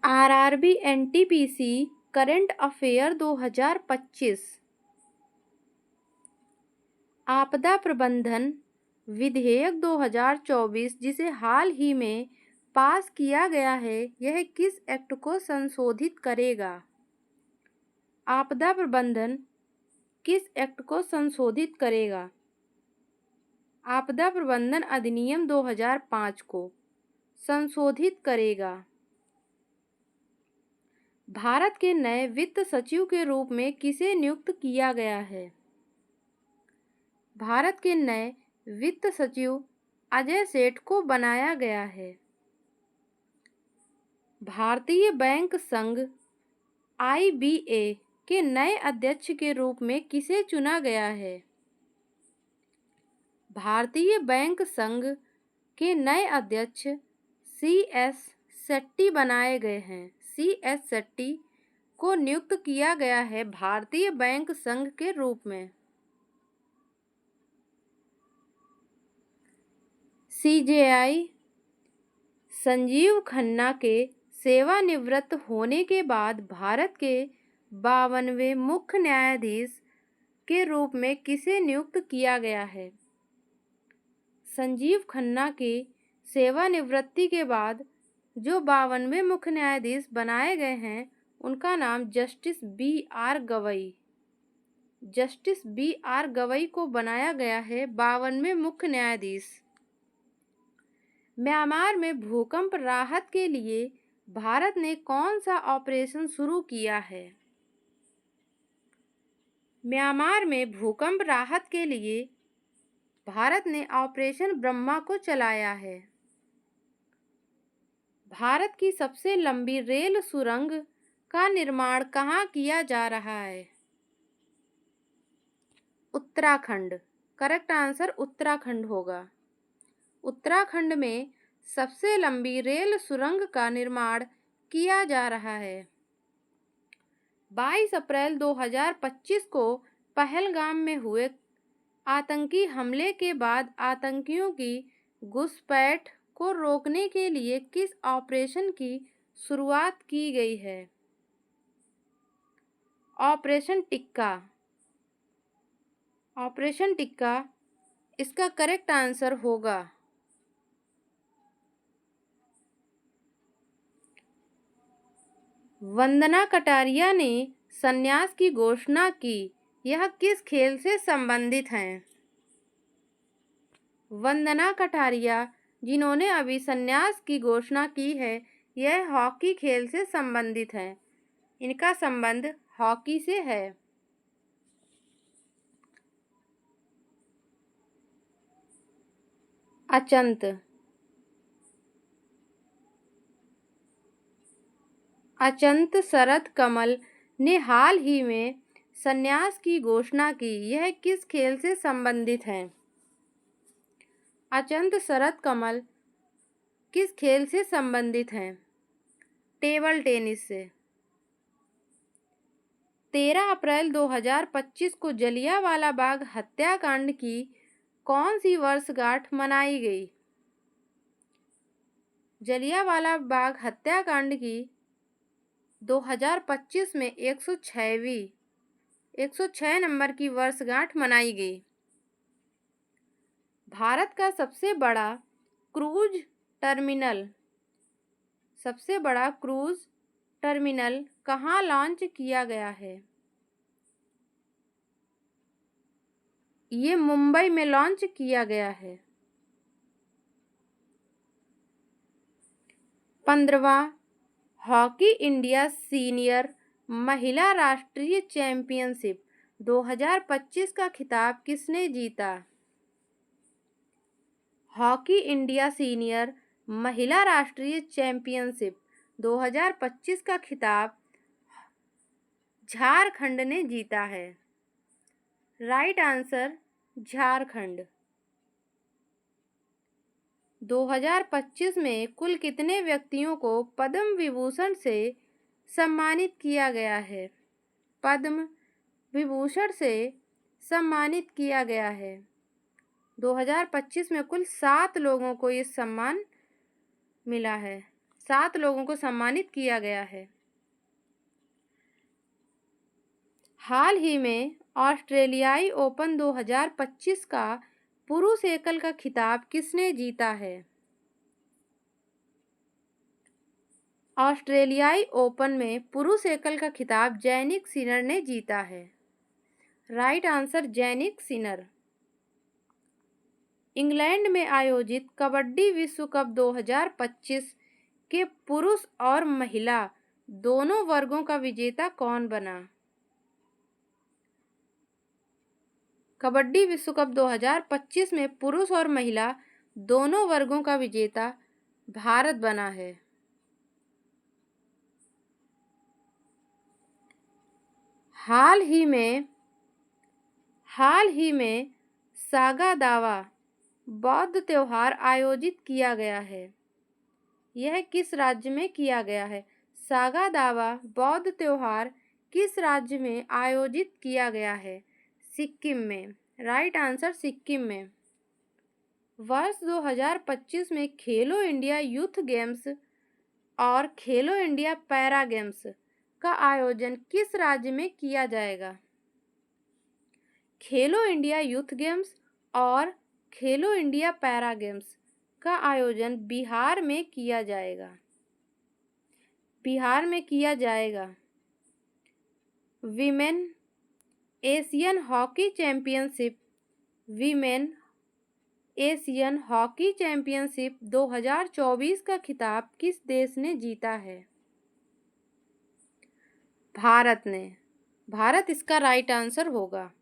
RRB NTPC current affair 2025। आपदा प्रबंधन विधेयक 2024 जिसे हाल ही में पास किया गया है, यह किस एक्ट को संशोधित करेगा? आपदा प्रबंधन किस एक्ट को संशोधित करेगा? आपदा प्रबंधन अधिनियम 2005 को संशोधित करेगा। भारत के नए वित्त सचिव के रूप में किसे नियुक्त किया गया है? भारत के नए वित्त सचिव अजय सेठ को बनाया गया है। भारतीय बैंक संघ (IBA) के नए अध्यक्ष के रूप में किसे चुना गया है? भारतीय बैंक संघ के नए अध्यक्ष CS शेट्टी बनाए गए हैं। CS शेट्टी को नियुक्त किया गया है भारतीय बैंक संघ के रूप में। CJI संजीव खन्ना के सेवानिवृत्त होने के बाद भारत के 52वें मुख्य न्यायाधीश के रूप में किसे नियुक्त किया गया है? संजीव खन्ना के सेवानिवृत्ति के बाद जो 52वें मुख्य न्यायाधीश बनाए गए हैं, उनका नाम जस्टिस BR गवई को बनाया गया है 52वें मुख्य न्यायाधीश। म्यांमार में भूकंप राहत के लिए भारत ने कौन सा ऑपरेशन शुरू किया है? म्यांमार में भूकंप राहत के लिए भारत ने ऑपरेशन ब्रह्मा को चलाया है। भारत की सबसे लंबी रेल सुरंग का निर्माण कहाँ किया जा रहा है? उत्तराखंड। करेक्ट आंसर उत्तराखंड होगा। उत्तराखंड में सबसे लंबी रेल सुरंग का निर्माण किया जा रहा है। 22 अप्रैल 2025 को पहलगाम में हुए आतंकी हमले के बाद आतंकियों की घुसपैठ को रोकने के लिए किस ऑपरेशन की शुरुआत की गई है? ऑपरेशन टिक्का। ऑपरेशन टिक्का इसका करेक्ट आंसर होगा। वंदना कटारिया ने संन्यास की घोषणा की, यह किस खेल से संबंधित हैं? वंदना कटारिया जिन्होंने अभी संन्यास की घोषणा की है, यह हॉकी खेल से संबंधित है। इनका संबंध हॉकी से है। अचंत। अचंत शरद कमल ने हाल ही में संन्यास की घोषणा की, यह किस खेल से संबंधित है? अचंत शरद कमल किस खेल से संबंधित हैं? टेबल टेनिस से। 13 अप्रैल 2025 को जलियांवाला बाग हत्याकांड की कौन सी वर्षगांठ मनाई गई? जलियांवाला बाग हत्याकांड की 2025 में 106 नंबर की वर्षगांठ मनाई गई। भारत का सबसे बड़ा क्रूज टर्मिनल कहाँ लॉन्च किया गया है? ये मुंबई में लॉन्च किया गया है। 15वां हॉकी इंडिया सीनियर महिला राष्ट्रीय चैंपियनशिप 2025 का खिताब किसने जीता? हॉकी इंडिया सीनियर महिला राष्ट्रीय चैंपियनशिप 2025 का खिताब झारखंड ने जीता है। Right answer Jharkhand. 2025 में कुल कितने व्यक्तियों को पद्म विभूषण से सम्मानित किया गया है? पद्म विभूषण से सम्मानित किया गया है। 2025 में कुल 7 लोगों को ये सम्मान मिला है। 7 लोगों को सम्मानित किया गया है। हाल ही में ऑस्ट्रेलियाई ओपन 2025 का पुरुष एकल का खिताब किसने जीता है? ऑस्ट्रेलियाई ओपन में पुरुष एकल का खिताब जैनिक सिनर ने जीता है। Right answer Jannik Sinner. England में आयोजित कबड्डी विश्व कप 2025 के पुरुष और महिला दोनों वर्गों का विजेता कौन बना? कबड्डी विश्व कप 2025 में पुरुष और महिला दोनों वर्गों का विजेता भारत बना है। हाल ही में सागा दावा बौद्ध त्योहार आयोजित किया गया है। यह किस राज्य में किया गया है? सागा दावा बौद्ध त्योहार किस राज्य में आयोजित किया गया है? सिक्किम में। राइट आंसर सिक्किम में। वर्ष 2025 में खेलो इंडिया यूथ गेम्स और खेलो इंडिया पैरा गेम्स का आयोजन किस राज्य में किया जाएगा? खेलो इंडिया यूथ गेम्स और खेलो इंडिया पैरा गेम्स का आयोजन बिहार में किया जाएगा। बिहार में किया जाएगा। विमेन एशियन हॉकी चैंपियनशिप 2024 का खिताब किस देश ने जीता है? भारत ने। भारत इसका राइट आंसर होगा।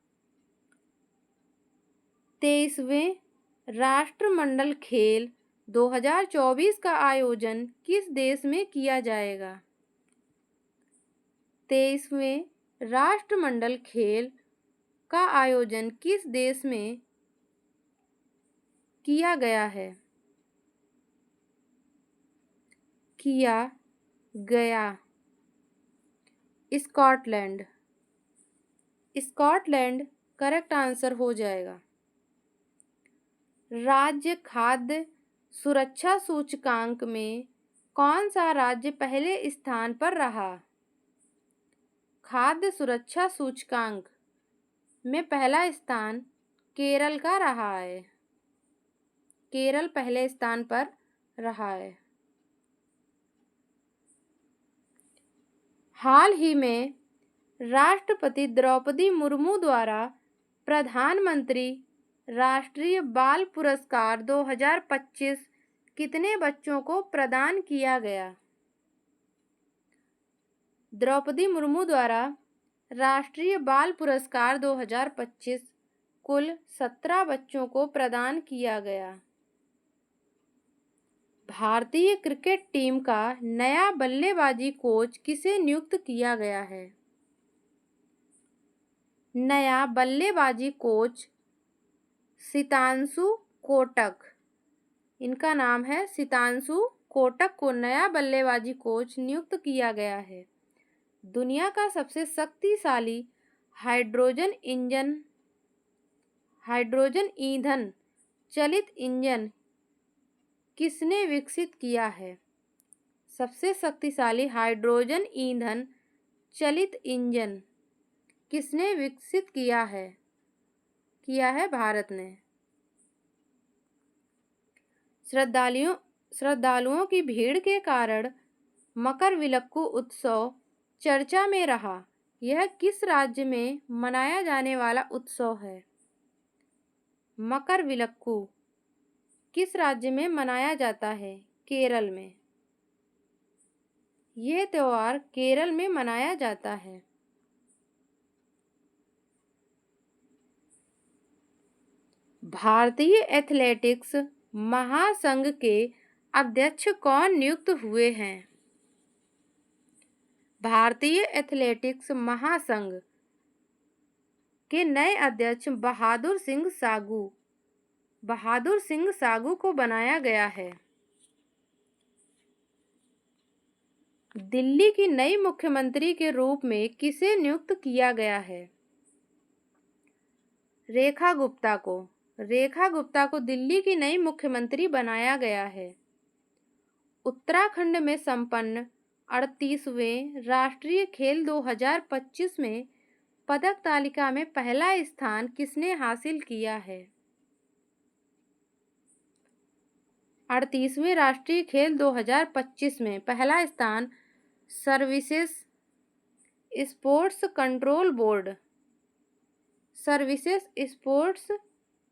23वें राष्ट्रमंडल खेल 2024 का आयोजन किस देश में किया जाएगा? 23वें राष्ट्रमंडल खेल का आयोजन किस देश में किया गया है? किया गया स्कॉटलैंड। स्कॉटलैंड करेक्ट आंसर हो जाएगा। राज्य खाद्य सुरक्षा सूचकांक में कौन सा राज्य पहले स्थान पर रहा? खाद्य सुरक्षा सूचकांक में पहला स्थान केरल का रहा है। केरल पहले स्थान पर रहा है। हाल ही में राष्ट्रपति द्रौपदी मुर्मू द्वारा प्रधानमंत्री राष्ट्रीय बाल पुरस्कार 2025 कितने बच्चों को प्रदान किया गया? द्रौपदी मुर्मू द्वारा राष्ट्रीय बाल पुरस्कार 2025 कुल 17 बच्चों को प्रदान किया गया। भारतीय क्रिकेट टीम का नया बल्लेबाजी कोच किसे नियुक्त किया गया है? नया बल्लेबाजी कोच सितांशु कोटक। इनका नाम है सितांशु कोटक को नया बल्लेबाजी कोच नियुक्त किया गया है। दुनिया का सबसे शक्तिशाली हाइड्रोजन ईंधन चलित इंजन किसने विकसित किया है? सबसे शक्तिशाली हाइड्रोजन ईंधन चलित इंजन किसने विकसित किया है? भारत ने। श्रद्धालुओं की भीड़ के कारण मकरविलक्कू उत्सव चर्चा में रहा। यह किस राज्य में मनाया जाने वाला उत्सव है? मकरविलक्कू किस राज्य में मनाया जाता है? केरल में। यह त्योहार केरल में मनाया जाता है। भारतीय एथलेटिक्स महासंघ के अध्यक्ष कौन नियुक्त हुए हैं? भारतीय एथलेटिक्स महासंघ के नए अध्यक्ष बहादुर सिंह सागू को बनाया गया है। दिल्ली की नई मुख्यमंत्री के रूप में किसे नियुक्त किया गया है? रेखा गुप्ता को दिल्ली की नई मुख्यमंत्री बनाया गया है। उत्तराखंड में संपन्न 38वें राष्ट्रीय खेल 2025 में पदक तालिका में पहला स्थान किसने हासिल किया है? 38वें राष्ट्रीय खेल 2025 में पहला स्थान सर्विसेज स्पोर्ट्स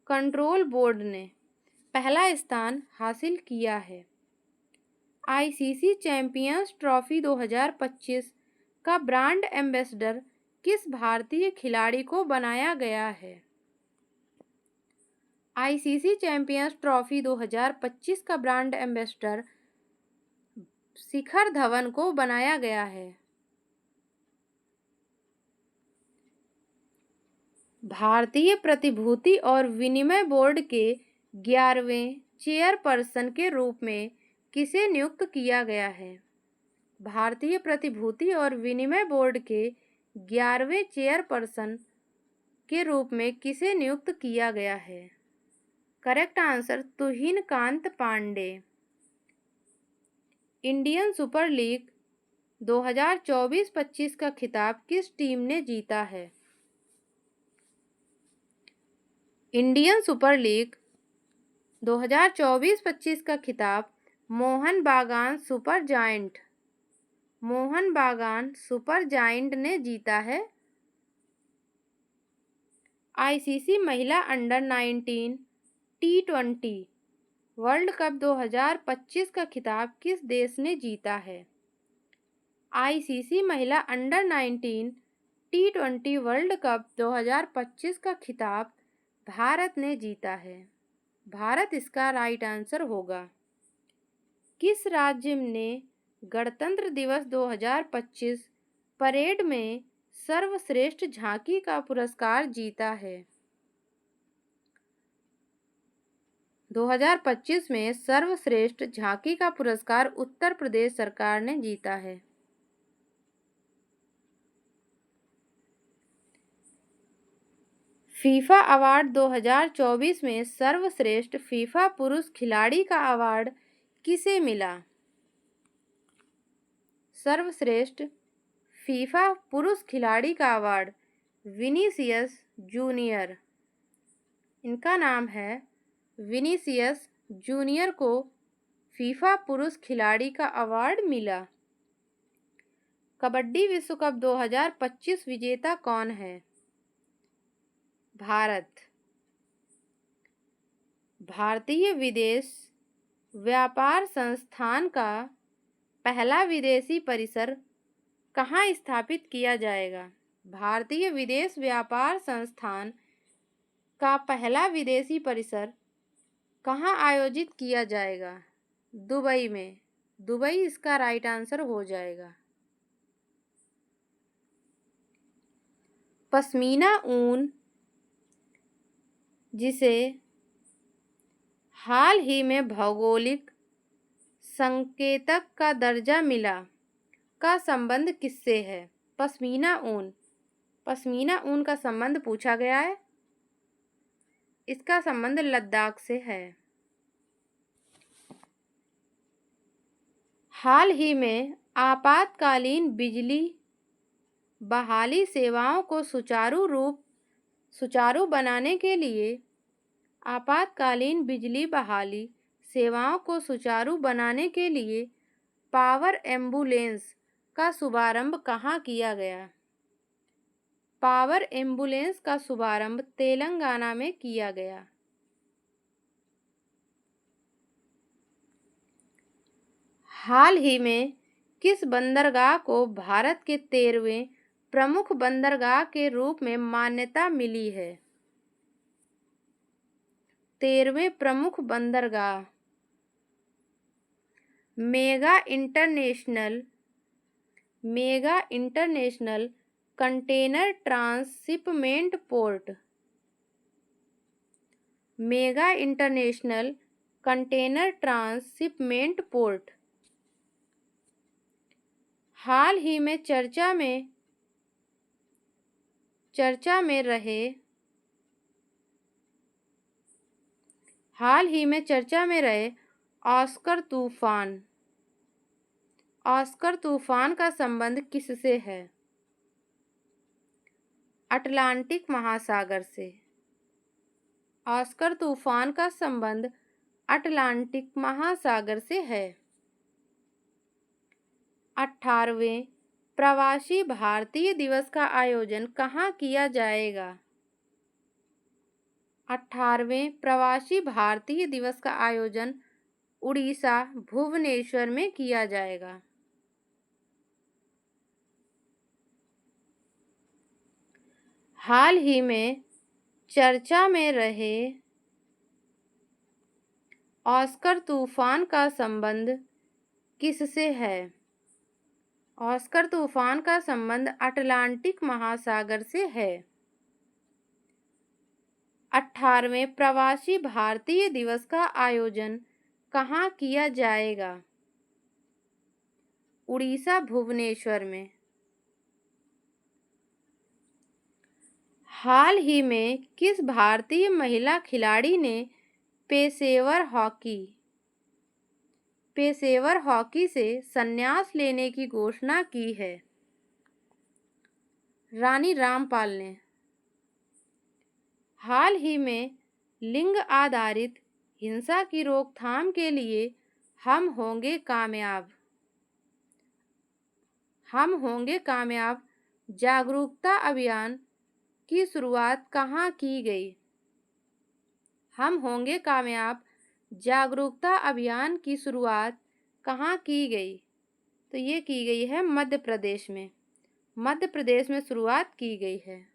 कंट्रोल बोर्ड ने पहला स्थान हासिल किया है। आईसीसी चैंपियंस ट्रॉफी 2025 का ब्रांड एम्बेसडर किस भारतीय खिलाड़ी को बनाया गया है? आईसीसी चैंपियंस ट्रॉफी 2025 का ब्रांड एम्बेसडर शिखर धवन को बनाया गया है। भारतीय प्रतिभूति और विनिमय बोर्ड के 11वें चेयरपर्सन के रूप में किसे नियुक्त किया गया है? भारतीय प्रतिभूति और विनिमय बोर्ड के 11वें चेयरपर्सन के रूप में किसे नियुक्त किया गया है? Correct answer Tuhin Kanta Pandey. Indian super league 2024-25 का खिताब किस टीम ने जीता है? इंडियन सुपर लीग 2024-25 का खिताब मोहन बागान सुपर जायंट ने जीता है। आईसीसी महिला अंडर 19 T20 वर्ल्ड कप 2025 का खिताब किस देश ने जीता है? आईसीसी महिला अंडर 19 T20 वर्ल्ड कप 2025 का खिताब भारत ने जीता है। भारत इसका राइट आंसर होगा। किस राज्य ने गणतंत्र दिवस 2025 परेड में सर्वश्रेष्ठ झांकी का पुरस्कार जीता है? 2025 में सर्वश्रेष्ठ झांकी का पुरस्कार उत्तर प्रदेश सरकार ने जीता है। फीफा अवार्ड 2024 में सर्वश्रेष्ठ फीफा पुरुष खिलाड़ी का अवार्ड किसे मिला? सर्वश्रेष्ठ फीफा पुरुष खिलाड़ी का अवार्ड विनीसियस जूनियर, इनका नाम है विनीसियस जूनियर को फीफा पुरुष खिलाड़ी का अवार्ड मिला। कबड्डी विश्व कप 2025 विजेता कौन है? भारत। भारतीय विदेश व्यापार संस्थान का पहला विदेशी परिसर कहाँ स्थापित किया जाएगा? भारतीय विदेश व्यापार संस्थान का पहला विदेशी परिसर कहाँ आयोजित किया जाएगा? दुबई में। दुबई इसका राइट आंसर हो जाएगा। पश्मीना ऊन जिसे हाल ही में भौगोलिक संकेतक का दर्जा मिला का संबंध किससे है? पश्मीना ऊन का संबंध पूछा गया है। इसका संबंध लद्दाख से है। हाल ही में आपातकालीन बिजली बहाली सेवाओं को सुचारू बनाने के लिए आपातकालीन बिजली बहाली सेवाओं को सुचारू बनाने के लिए पावर एम्बुलेंस का शुभारंभ कहाँ किया गया? पावर एम्बुलेंस का शुभारंभ तेलंगाना में किया गया। हाल ही में किस बंदरगाह को भारत के 13वें प्रमुख बंदरगाह के रूप में मान्यता मिली है? 13वें प्रमुख बंदरगाह mega international container transshipment port. Mega international container transshipment port हाल ही में चर्चा में रहे ऑस्कर तूफान ऑस्कर तूफान का संबंध किससे है? अटलांटिक महासागर से। ऑस्कर तूफान का संबंध अटलांटिक महासागर से है। 18वें प्रवासी भारतीय दिवस का आयोजन कहाँ किया जाएगा? 18वें प्रवासी भारतीय दिवस का आयोजन उड़ीसा भुवनेश्वर में किया जाएगा। हाल ही में चर्चा में रहे ऑस्कर तूफान का संबंध किससे है? ऑस्कर तूफान का संबंध अटलांटिक महासागर से है। 18वें प्रवासी भारतीय दिवस का आयोजन कहाँ किया जाएगा? उड़ीसा भुवनेश्वर में। हाल ही में किस भारतीय महिला खिलाड़ी ने पेशेवर हॉकी से संन्यास लेने की घोषणा की है? रानी रामपाल ने। हाल ही में लिंग आधारित हिंसा की रोकथाम के लिए हम होंगे कामयाब जागरूकता अभियान की शुरुआत कहाँ की गई? हम होंगे कामयाब जागरूकता अभियान की शुरुआत कहाँ की गई? तो ये की गई है मध्य प्रदेश में। मध्य प्रदेश में शुरुआत की गई है।